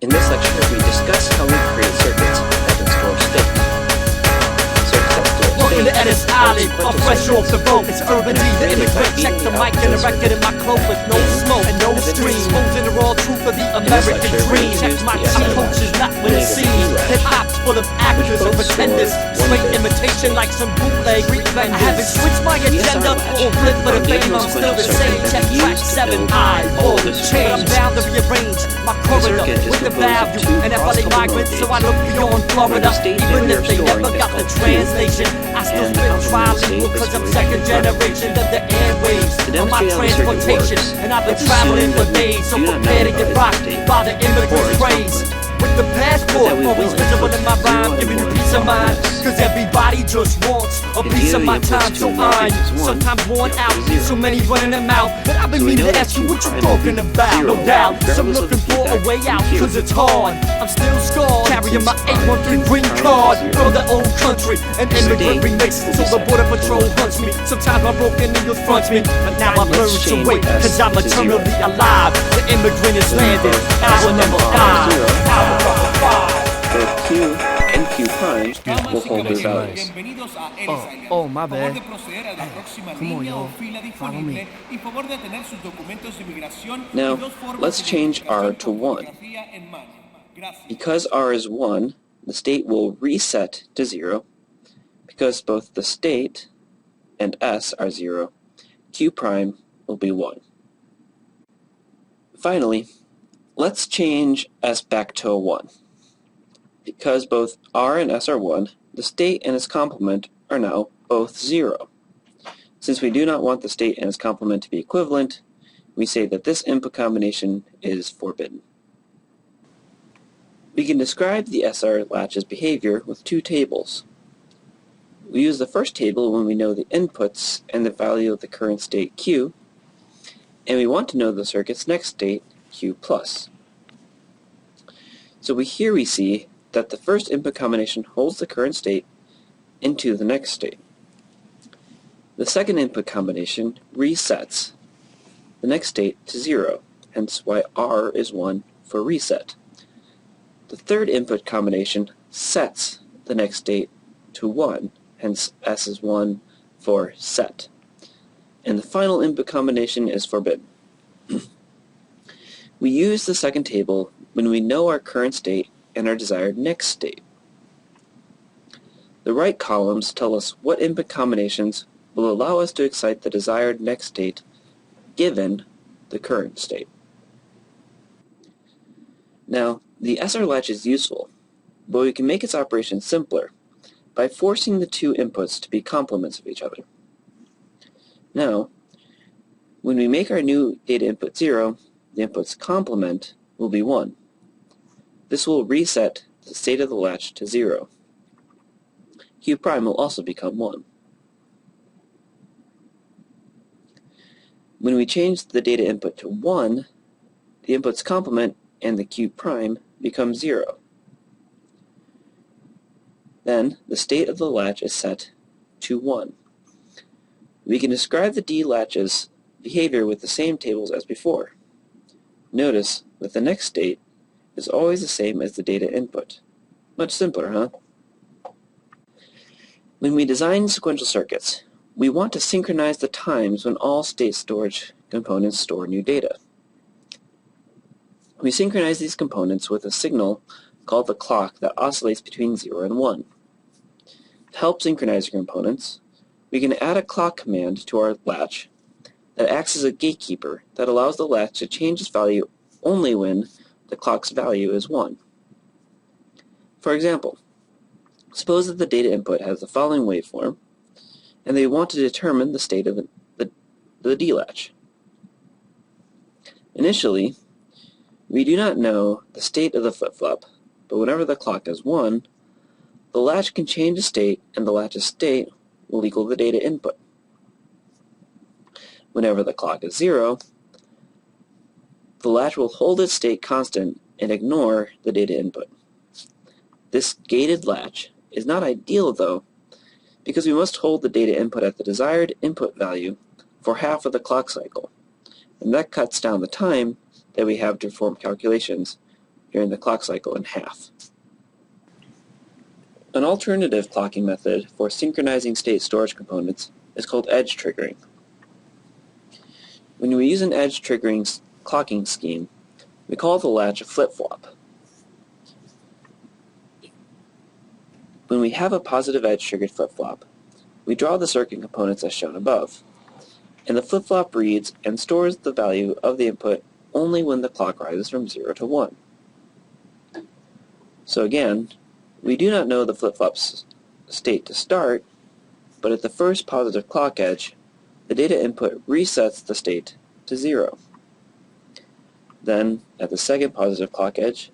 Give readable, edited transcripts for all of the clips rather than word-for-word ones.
In this lecture, we discuss how we create circuits that can store state. Circuits that store Welcome to state Ellis are Island, sequential I'm fresh off circuits. the boat. It's urban D, the immigrant. Check the mic and the record in my cloak with no smoke and no stream. Exposing the raw truth of the American dream. Check my approach is not what it seems. Hip hop's full of actors and pretenders. Straight imitation like some bootleg vendors. I haven't switched my agenda or flipped for the fame. I'm still the same. Check track 7, I all change. I'm bound to rearrange my corridor with the value and FLA migrants. So I look beyond Florida, even if they never got the translation. I still spit trilingual cause I'm second generation of the airwaves of my transportation. And I've been traveling for days, so prepare to get rocked by the immigrant's praise. With the passport, always visible in my rhyme, giving you peace of mind. Cause everybody just wants a piece of my time, so I'm sometimes worn out. So many running their mouth, but I've been meaning to ask you what you're talking about. No doubt, some looking for a way out, cause it's hard. I'm still scarred, carrying my 813 green card from the old country. An immigrant remix, so the border patrol hunts me. Sometimes my broken needles fronts me, but now I've learned to wait, cause I'm eternally alive. The immigrant is landed, hour number 5. Both Q and Q prime will hold their values. Oh, my bad. Come on, y'all. Follow me. Now, let's change R to 1. Because R is 1, the state will reset to 0. Because both the state and S are 0, Q prime will be 1. Finally, let's change S back to a 1. Because both R and S are 1, the state and its complement are now both 0. Since we do not want the state and its complement to be equivalent, we say that this input combination is forbidden. We can describe the SR latch's behavior with two tables. We use the first table when we know the inputs and the value of the current state Q, and we want to know the circuit's next state, Q+. So here we see that the first input combination holds the current state into the next state. The second input combination resets the next state to 0, hence why R is 1 for reset. The third input combination sets the next state to 1, hence S is 1 for set. And the final input combination is forbidden. We use the second table when we know our current state and our desired next state. The right columns tell us what input combinations will allow us to excite the desired next state given the current state. Now, the SR latch is useful, but we can make its operation simpler by forcing the two inputs to be complements of each other. Now, when we make our new data input 0, the input's complement will be 1. This will reset the state of the latch to 0. Q prime will also become 1. When we change the data input to 1, the input's complement and the Q prime become 0. Then the state of the latch is set to 1. We can describe the D latch's behavior with the same tables as before. Notice that the next state is always the same as the data input. Much simpler, huh? When we design sequential circuits, we want to synchronize the times when all state storage components store new data. We synchronize these components with a signal called the clock that oscillates between 0 and 1. To help synchronize the components, we can add a clock command to our latch that acts as a gatekeeper that allows the latch to change its value only when the clock's value is 1. For example, suppose that the data input has the following waveform, and they want to determine the state of the D latch. Initially, we do not know the state of the flip-flop, but whenever the clock is 1, the latch can change the state, and the latch's state will equal the data input. Whenever the clock is 0, the latch will hold its state constant and ignore the data input. This gated latch is not ideal, though, because we must hold the data input at the desired input value for half of the clock cycle, and that cuts down the time that we have to perform calculations during the clock cycle in half. An alternative clocking method for synchronizing state storage components is called edge triggering. When we use an edge triggering clocking scheme, we call the latch a flip-flop. When we have a positive edge triggered flip-flop, we draw the circuit components as shown above, and the flip-flop reads and stores the value of the input only when the clock rises from 0 to 1. So again, we do not know the flip-flop's state to start, but at the first positive clock edge, the data input resets the state to 0. Then, at the second positive clock edge,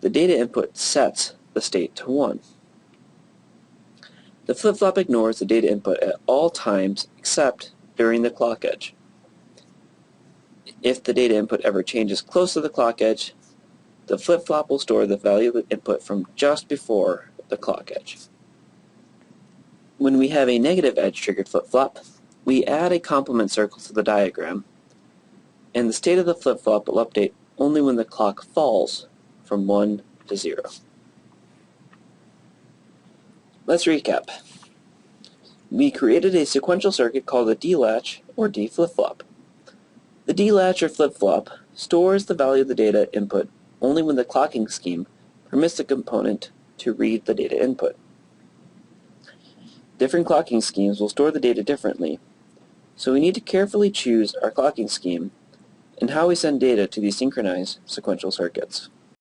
the data input sets the state to 1. The flip-flop ignores the data input at all times except during the clock edge. If the data input ever changes close to the clock edge, the flip-flop will store the value of the input from just before the clock edge. When we have a negative edge-triggered flip-flop, we add a complement circle to the diagram, and the state of the flip-flop will update only when the clock falls from 1 to 0. Let's recap. We created a sequential circuit called a D-latch or D flip-flop. The D-latch or flip-flop stores the value of the data input only when the clocking scheme permits the component to read the data input. Different clocking schemes will store the data differently, so we need to carefully choose our clocking scheme and how we send data to these synchronized sequential circuits.